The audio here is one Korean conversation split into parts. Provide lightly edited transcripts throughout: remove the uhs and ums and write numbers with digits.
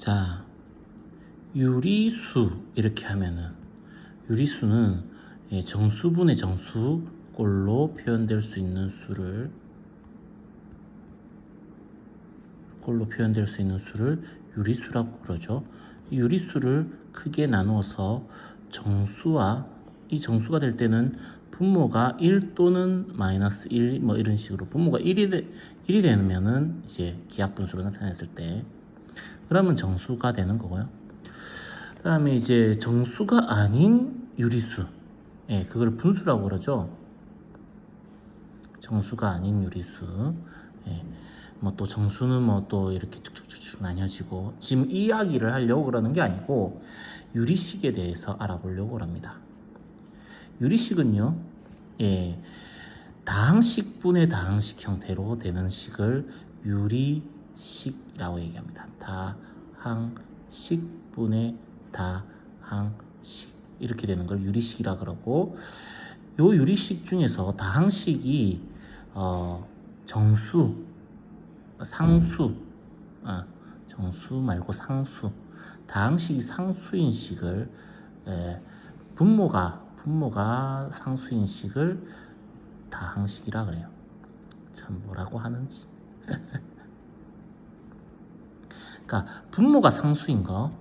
자, 유리수 이렇게 하면은 유리수는 정수분의 정수꼴로 표현될 수 있는 수를 유리수라고 그러죠. 이 유리수를 크게 나누어서 정수와 이 정수가 될 때는 분모가 1 또는 마이너스 1 뭐 이런 식으로 분모가 1이 되면은 이제 기하분수로 나타냈을 때 그러면 정수가 되는 거고요. 그 다음에 이제 정수가 아닌 유리수, 그걸 분수라고 그러죠. 정수가 아닌 유리수. 뭐 또 정수는 뭐 또 이렇게 쭉쭉쭉 나뉘어지고, 지금 이 이야기를 하려고 그러는 게 아니고 유리식에 대해서 알아보려고 합니다. 유리식은요, 다항식분의 다항식 형태로 되는 식을 유리식이라고 얘기합니다. 다항식분의 다항식 이렇게 되는 걸 유리식이라 그러고, 요 유리식 중에서 다항식이 정수, 상수, 정수 말고 상수, 다항식이 상수인 식을 분모가 상수인 식을 다항식이라 그래요. 참 뭐라고 하는지. 그러니까 분모가 상수인 거,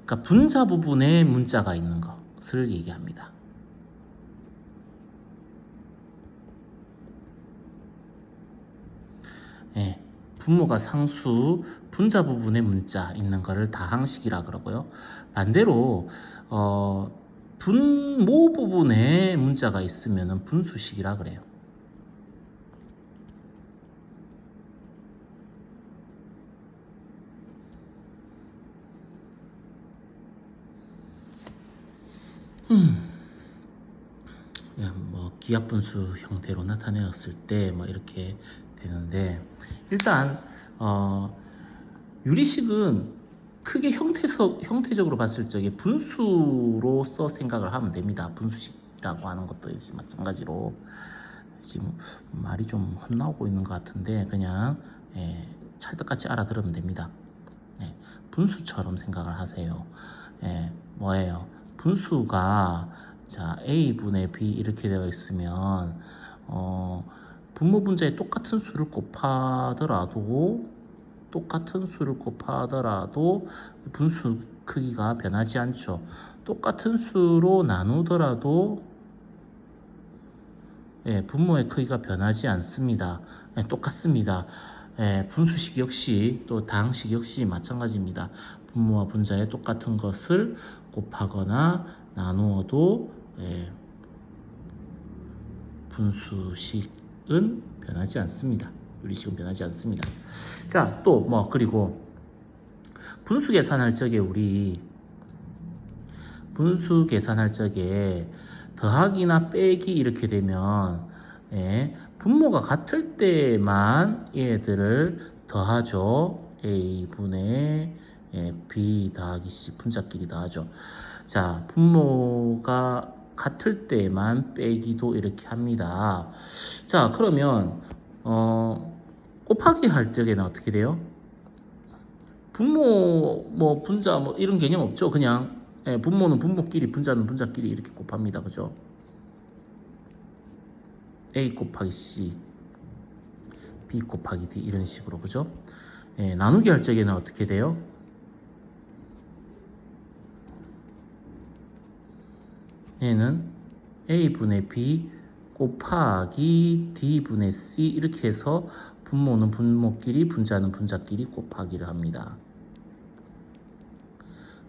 그러니까 분자 부분에 문자가 있는 것을 얘기합니다. 분모가 상수, 분자 부분에 문자 있는 거를 다항식이라 그러고요. 반대로 분모 부분에 문자가 있으면 분수식이라 그래요. 뭐 기하분수 형태로 나타내었을 때 뭐 이렇게 되는데, 일단 유리식은 크게 형태적으로 봤을 적에 분수로서 생각을 하면 됩니다. 분수식이라고 하는 것도 역시 마찬가지로. 지금 말이 좀 헛나오고 있는 것 같은데 그냥 찰떡같이 알아들으면 됩니다. 분수처럼 생각을 하세요. 뭐예요? 분수가 자 A분의 B 이렇게 되어 있으면 분모 분자에 똑같은 수를 곱하더라도 분수 크기가 변하지 않죠. 똑같은 수로 나누더라도 분모의 크기가 변하지 않습니다. 똑같습니다. 분수식 역시 또 다항식 역시 마찬가지입니다. 분모와 분자에 똑같은 것을 곱하거나 나누어도 분수식은 변하지 않습니다. 유리식은 변하지 않습니다. 자, 또 뭐 그리고 분수 계산할 적에 더하기나 빼기 이렇게 되면 분모가 같을 때만 얘들을 더하죠. A분의 B 더하기 C 분자끼리 더하죠. 자, 분모가 같을 때만 빼기도 이렇게 합니다. 자, 그러면 곱하기 할 적에는 어떻게 돼요? 분모 뭐 분자 뭐 이런 개념 없죠. 그냥 분모는 분모끼리, 분자는 분자끼리 이렇게 곱합니다. 그죠? A 곱하기 C, B 곱하기 D 이런 식으로. 그죠? 나누기 할 적에는 어떻게 돼요? 얘는 A분의 B 곱하기 D분의 C 이렇게 해서 분모는 분모끼리, 분자는 분자끼리 곱하기를 합니다.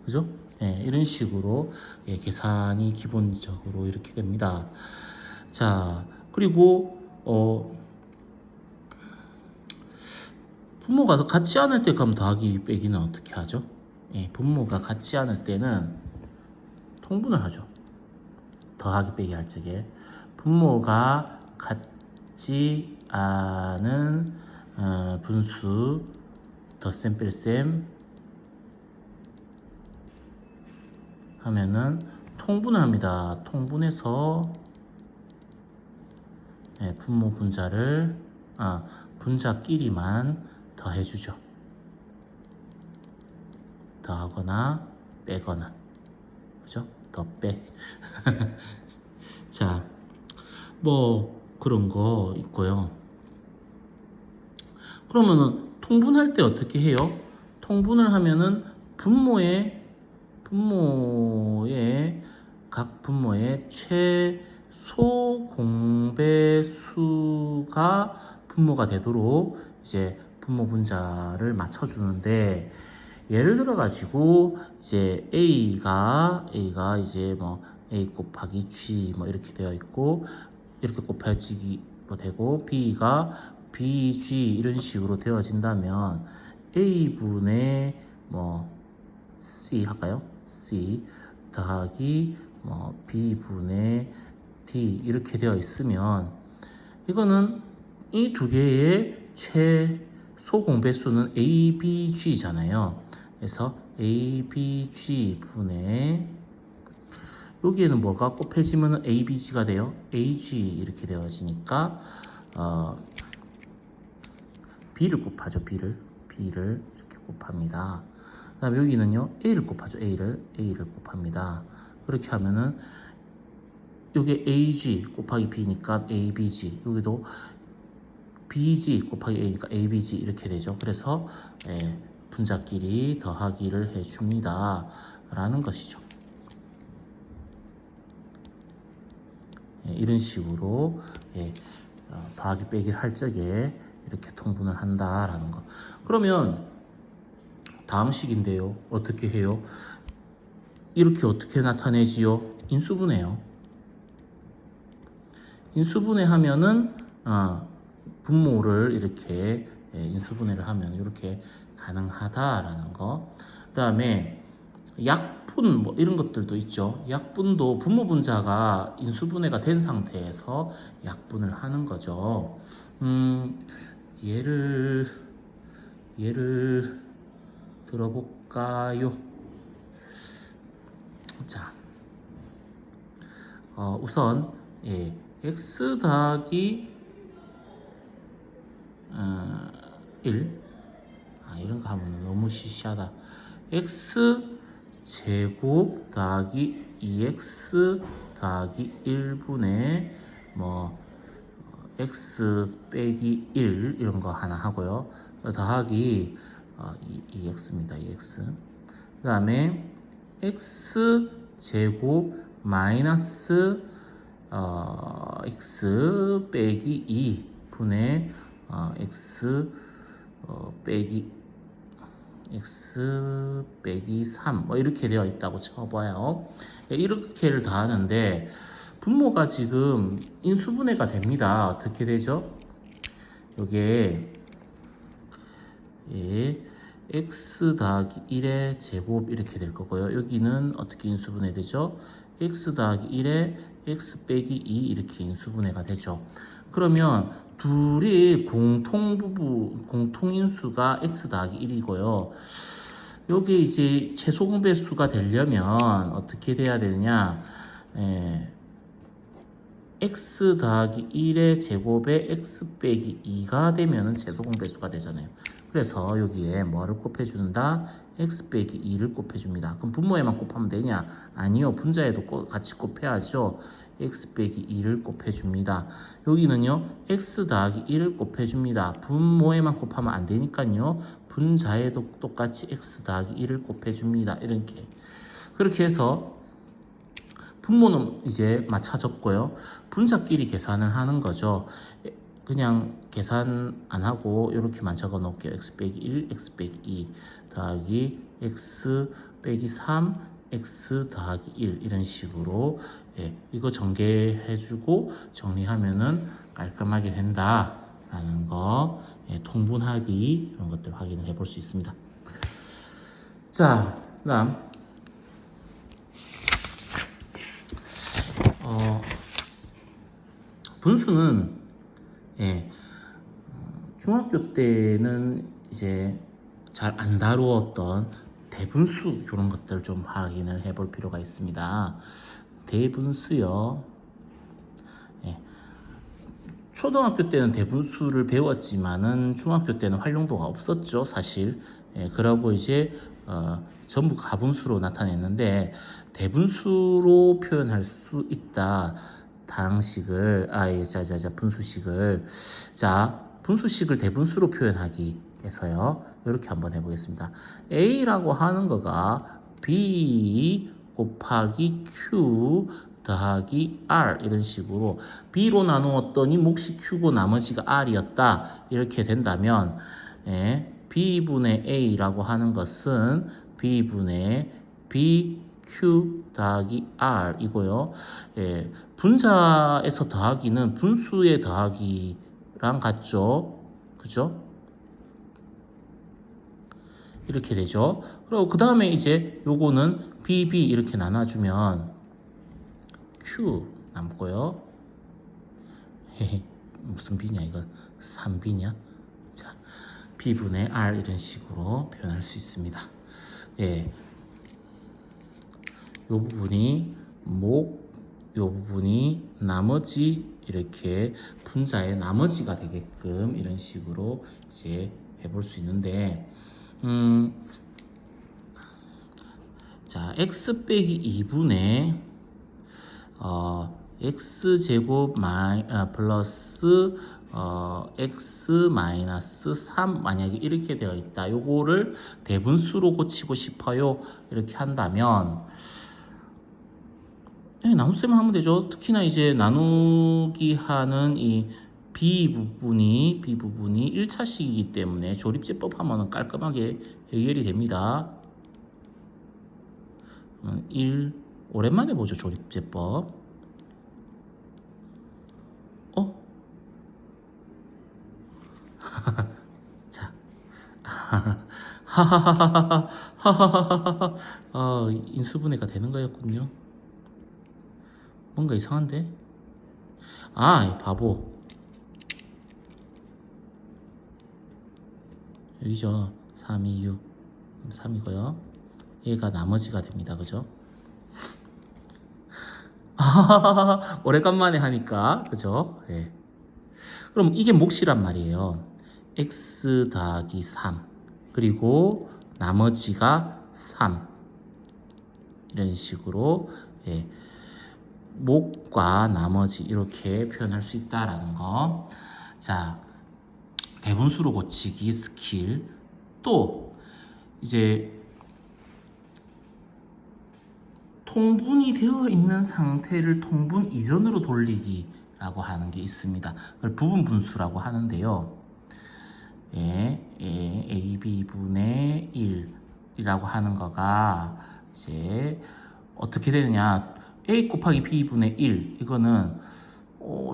그죠? 이런 식으로 계산이 기본적으로 이렇게 됩니다. 자, 그리고 분모가 같지 않을 때 그럼 더하기 빼기는 어떻게 하죠? 분모가 같지 않을 때는 통분을 하죠. 더하기 빼기 할 적에 분모가 같지 않은 분수 덧셈 뺄셈 하면은 통분을 합니다. 통분해서 분모 분자를 분자끼리만 더해주죠. 더하거나 빼거나, 그죠? 더 빼. 자, 뭐 그런 거 있고요. 그러면은 통분할 때 어떻게 해요? 통분을 하면은 각 분모의 최소 공배수가 분모가 되도록 이제 분모 분자를 맞춰주는데, 예를 들어 가지고 이제 A가 이제 뭐 A 곱하기 G 뭐 이렇게 되어 있고, 이렇게 곱해지기로 되고, B가 BG 이런 식으로 되어진다면 A분의 뭐 C 할까요? C 더하기 뭐 B분의 D 이렇게 되어 있으면, 이거는 이 두 개의 최소 공배수는 ABG잖아요. 그래서 ABG분의, 여기에는 뭐가 곱해지면 ABG가 돼요? AG 이렇게 되어지니까 B를 곱하죠. B를 이렇게 곱합니다. 그 다음에 여기는요 A를 곱하죠. A를 곱합니다. 그렇게 하면은 여기 AG 곱하기 B니까 ABG, 여기도 BG 곱하기 A니까 ABG 이렇게 되죠. 그래서 분자끼리 더하기를 해줍니다 라는 것이죠. 이런 식으로 더하기 빼기를 할 적에 이렇게 통분을 한다라는 거. 그러면 다음 식인데요, 어떻게 해요? 이렇게 어떻게 나타내지요? 인수분해요. 인수분해 하면은 분모를 이렇게 인수분해를 하면 이렇게 가능하다라는 거. 그 다음에 약분 뭐 이런 것들도 있죠. 약분도 분모 분자가 인수분해가 된 상태에서 약분을 하는 거죠. 예를 들어볼까요? 자, 우선 x 더하기 1, 이런 거 하면 너무 시시하다. x 제곱 더하기 2x 더하기 1분의 뭐 x 빼기 1 이런 거 하나 하고요. 더하기 2x입니다. 2x. 그 다음에 x 제곱 마이너스 x 빼기 2 분의 x 빼기 3 뭐 이렇게 되어 있다고 쳐봐요. 이렇게를 다 하는데 분모가 지금 인수분해가 됩니다. 어떻게 되죠? 요게 x 더하기 1의 제곱 이렇게 될 거고요. 여기는 어떻게 인수분해 되죠? x 더하기 1의 x 빼기 2 이렇게 인수분해가 되죠. 그러면 둘이 공통인수가 x 더하기 1이고요. 요게 이제 최소 공배수가 되려면 어떻게 돼야 되느냐? x 더하기 1의 제곱에 x 빼기 2가 되면은 최소 공배수가 되잖아요. 그래서 여기에 뭐를 곱해준다? x 빼기 2를 곱해줍니다. 그럼 분모에만 곱하면 되냐? 아니요. 분자에도 같이 곱해야죠. x 빼기 2를 곱해줍니다. 여기는요. x 더하기 1을 곱해줍니다. 분모에만 곱하면 안 되니까요. 분자에도 똑같이 x 더하기 1을 곱해줍니다. 이렇게. 그렇게 해서 분모는 이제 맞춰졌고요. 분자끼리 계산을 하는 거죠. 그냥 계산 안 하고 이렇게만 적어 놓을게요. x 빼기 1, x 빼기 2 더하기 x 빼기 3, x 더하기 1 이런 식으로 이거 전개해주고 정리하면은 깔끔하게 된다라는 거, 통분하기 이런 것들 확인을 해볼 수 있습니다. 자, 그다음 분수는 중학교 때는 이제 잘 안 다루었던 대분수 이런 것들 좀 확인을 해볼 필요가 있습니다. 대분수요. 초등학교 때는 대분수를 배웠지만은 중학교 때는 활용도가 없었죠, 사실. 예, 그러고 이제 전부 가분수로 나타냈는데 대분수로 표현할 수 있다. 다항식을 분수식을 분수식을 대분수로 표현하기 위해서요. 이렇게 한번 해보겠습니다. A라고 하는 거가 B 곱하기 Q 더하기 R 이런 식으로 B로 나누었더니 몫이 Q고 나머지가 R이었다. 이렇게 된다면 B분의 A라고 하는 것은 B분의 BQ 더하기 R 이고요. 분자에서 더하기는 분수의 더하기랑 같죠. 그죠? 이렇게 되죠. 그리고 그 다음에 이제 요거는 BB 이렇게 나눠주면 Q 남고요. 무슨 B냐 이건 3B냐? 자, B분의 R 이런 식으로 표현할 수 있습니다. 예, 요 부분이 요 부분이 나머지 이렇게 분자의 나머지가 되게끔 이런 식으로 이제 해볼 수 있는데 자, x 빼기 2분의 x제곱 플러스 x 마이너스 3 만약에 이렇게 되어 있다. 요거를 대분수로 고치고 싶어요. 이렇게 한다면 나눗셈을 하면 되죠. 특히나 이제 나누기 하는 이 B 부분이 1차식이기 때문에 조립제법 하면은 깔끔하게 해결이 됩니다. 오랜만에 보죠, 조립제법. 자, 인수분해가 되는 거였군요. 뭔가 이상한데? 이 바보. 여기죠. 3, 2, 6. 3이고요. 얘가 나머지가 됩니다. 그죠? 오래간만에 하니까. 그죠? 네. 그럼 이게 몫이란 말이에요. x 더하기 3. 그리고 나머지가 3. 이런 식으로, 몫과 나머지 이렇게 표현할 수 있다라는 거. 자, 대분수로 고치기 스킬. 또 이제 통분이 되어 있는 상태를 통분 이전으로 돌리기라고 하는 게 있습니다. 그걸 부분 분수라고 하는데요. AB분의 1이라고 하는 거가 이제 어떻게 되느냐. A 곱하기 B분의 1 이거는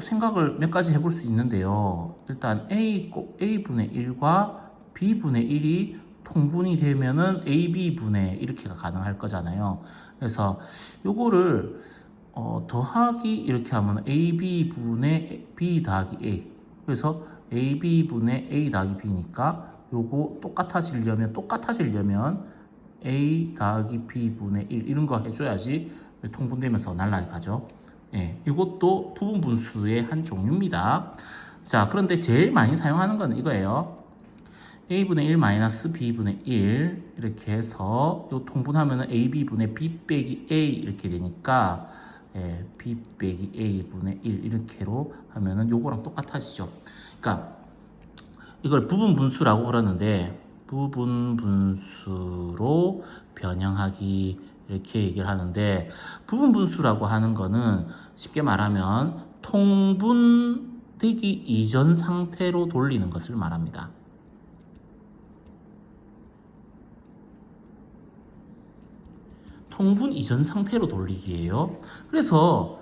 생각을 몇 가지 해볼 수 있는데요. 일단 A분의 1과 B분의 1이 통분이 되면은 AB분의 이렇게가 가능할 거잖아요. 그래서 요거를 더하기 이렇게 하면 AB분의 B 더하기 A. 그래서 AB분의 A 더하기 B니까 요거 똑같아지려면 A 더하기 B분의 1 이런 거 해줘야지 통분되면서 날아가죠. 이것도 부분 분수의 한 종류입니다. 자, 그런데 제일 많이 사용하는 건 이거예요. A분의 1 마이너스 B분의 1 이렇게 해서 요 통분하면은 AB분의 B 빼기 A 이렇게 되니까 B 빼기 A분의 1 이렇게로 하면은 요거랑 똑같아지죠. 그러니까 이걸 부분 분수라고 그러는데 부분 분수로 변형하기 이렇게 얘기를 하는데 부분 분수라고 하는 거는 쉽게 말하면 통분되기 이전 상태로 돌리는 것을 말합니다. 통분 이전 상태로 돌리기예요. 그래서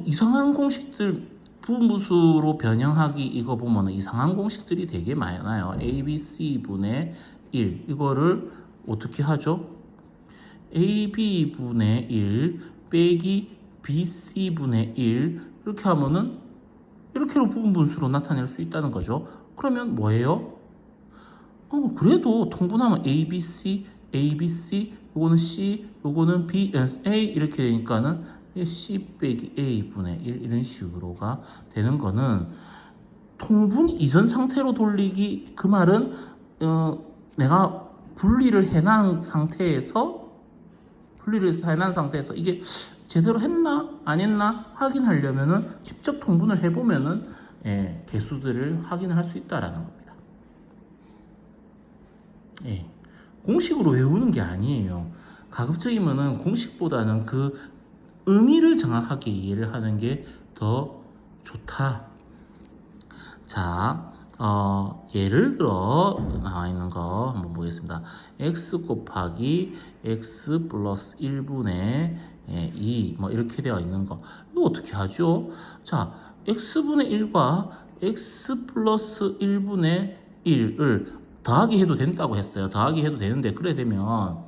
이상한 공식들 부분 분수로 변형하기 이거 보면 이상한 공식들이 되게 많아요. ABC분의 1 이거를 어떻게 하죠? AB분의 1 빼기 BC분의 1 이렇게 하면은 이렇게로 부분 분수로 나타낼 수 있다는 거죠. 그러면 뭐예요? 그래도 통분하면 ABC, 요거는 C, 요거는 B, A 이렇게 되니까는 C 빼기 A분의 1 이런 식으로가 되는 거는 통분 이전 상태로 돌리기, 그 말은 내가 분리를 해놓은 상태에서 이게 제대로 했나 안 했나 확인하려면은 직접 통분을 해보면은 개수들을 확인을 할 수 있다라는 겁니다. 공식으로 외우는 게 아니에요. 가급적이면은 공식보다는 그 의미를 정확하게 이해를 하는 게 더 좋다. 자, 예를 들어 나와 있는 거 한번 보겠습니다. x 곱하기 x 플러스 1분의 2 뭐 이렇게 되어 있는 거, 이거 어떻게 하죠? 자, x분의 1과 x 플러스 1분의 1을 더하기 해도 된다고 했어요. 더하기 해도 되는데, 그래 되면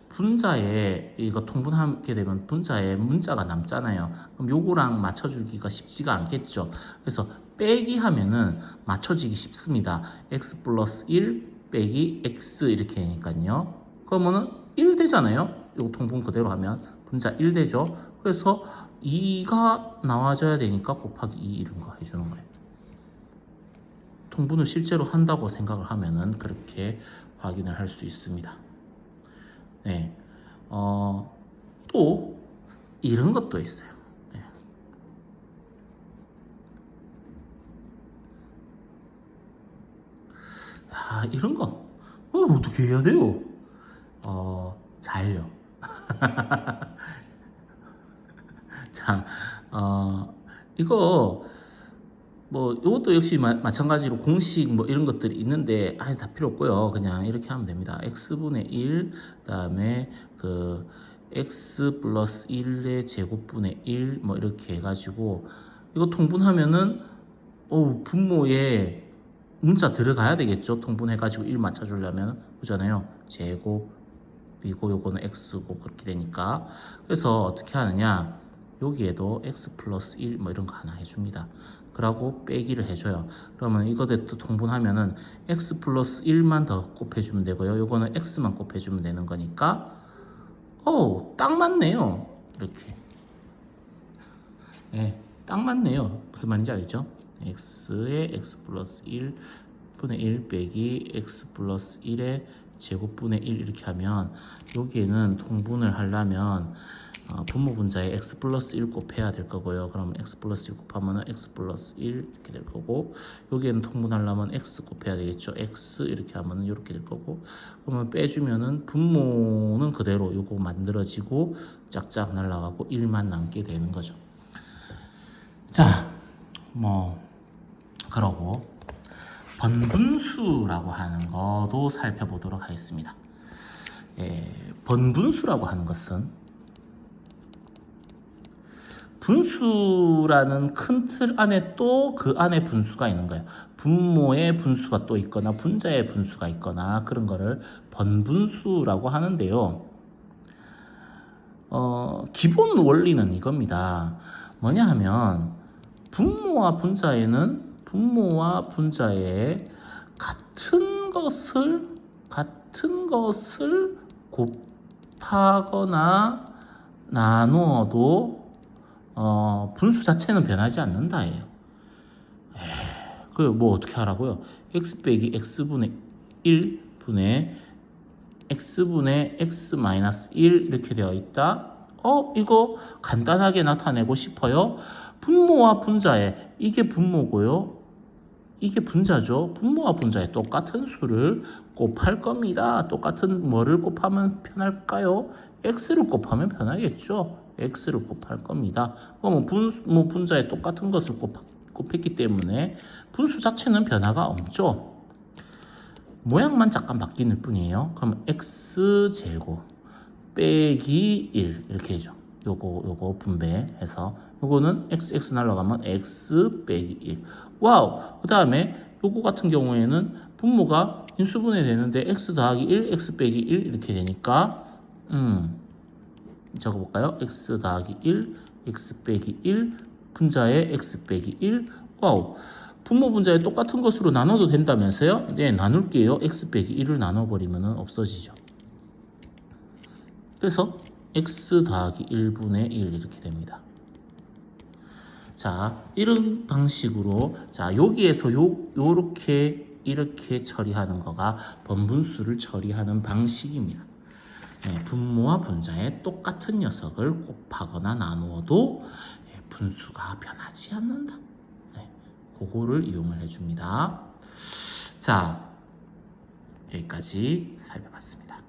분자에 이거 통분하게 되면 분자에 문자가 남잖아요. 그럼 요거랑 맞춰주기가 쉽지가 않겠죠. 그래서 빼기 하면은 맞춰지기 쉽습니다. x 플러스 1 빼기 x 이렇게 되니까요. 그러면은 1 되잖아요. 요거 통분 그대로 하면 분자 1 되죠. 그래서 2가 나와줘야 되니까 곱하기 2 이런 거 해주는 거예요. 통분을 실제로 한다고 생각을 하면은 그렇게 확인을 할 수 있습니다. 네. 또 이런 것도 있어요. 네. 이런 거 어떻게 해야 돼요? 잘요. 자, 이거 뭐 이것도 역시 마찬가지로 공식 뭐 이런 것들이 있는데 다 필요 없고요. 그냥 이렇게 하면 됩니다. x분의 1 그다음에 그 x 플러스 1의 제곱분의 1 뭐 이렇게 해가지고 이거 통분하면은 분모에 문자 들어가야 되겠죠. 통분해가지고 1 맞춰주려면 그잖아요. 제곱이고 요거는 x고 그렇게 되니까. 그래서 어떻게 하느냐, 여기에도 x 플러스 1 뭐 이런 거 하나 해줍니다. 그러고 빼기를 해줘요. 그러면 이거를 또 통분하면은 x 플러스 1만 더 곱해주면 되고요. 요거는 x만 곱해주면 되는 거니까 딱 맞네요. 이렇게 딱 맞네요. 무슨 말인지 알겠죠? x에 x 플러스 1분의 1 빼기 x 플러스 1의 제곱분의 1 이렇게 하면 여기에는 통분을 하려면 분모 분자에 x 플러스 1 곱해야 될 거고요. 그러면 x 플러스 1 곱하면 x 플러스 1 이렇게 될 거고, 여기에는 통분하려면 x 곱해야 되겠죠. x 이렇게 하면 이렇게 될 거고, 그러면 빼주면은 분모는 그대로 요거 만들어지고 짝짝 날아가고 1만 남게 되는 거죠. 자, 그러고 번분수라고 하는 것도 살펴보도록 하겠습니다. 번분수라고 하는 것은 분수라는 큰 틀 안에 또 그 안에 분수가 있는 거예요. 분모의 분수가 또 있거나 분자의 분수가 있거나 그런 거를 번분수라고 하는데요. 기본 원리는 이겁니다. 뭐냐 하면 분모와 분자에 같은 것을 곱하거나 나누어도 분수 자체는 변하지 않는다예요. 그걸 뭐 어떻게 하라고요? x 빼기 x분의 1분의 x분의 x 마이너스 1 이렇게 되어 있다. 이거 간단하게 나타내고 싶어요. 분모와 분자에 이게 분모고요. 이게 분자죠. 분모와 분자에 똑같은 수를 곱할 겁니다. 똑같은 뭐를 곱하면 편할까요? x를 곱하면 편하겠죠. x를 곱할 겁니다. 그러면 분자에 똑같은 것을 곱했기 때문에 분수 자체는 변화가 없죠. 모양만 잠깐 바뀌는 뿐이에요. 그럼 x제곱 빼기 1 이렇게 해줘. 요거 분배해서 요거는 x 날라가면 x 빼기 1. 와우. 그 다음에 요거 같은 경우에는 분모가 인수분해 되는데 x 더하기 1, x 빼기 1 이렇게 되니까 적어볼까요? x 더하기 1, x 빼기 1, 분자에 x 빼기 1. 와우. 분모 분자에 똑같은 것으로 나눠도 된다면서요? 네, 나눌게요. x 빼기 1을 나눠버리면 없어지죠. 그래서 x 더하기 1분의 1 이렇게 됩니다. 자, 이런 방식으로 자, 여기에서 요렇게 이렇게 처리하는 거가 번분수를 처리하는 방식입니다. 네, 분모와 분자의 똑같은 녀석을 곱하거나 나누어도 분수가 변하지 않는다. 네, 그거를 이용을 해줍니다. 자, 여기까지 살펴봤습니다.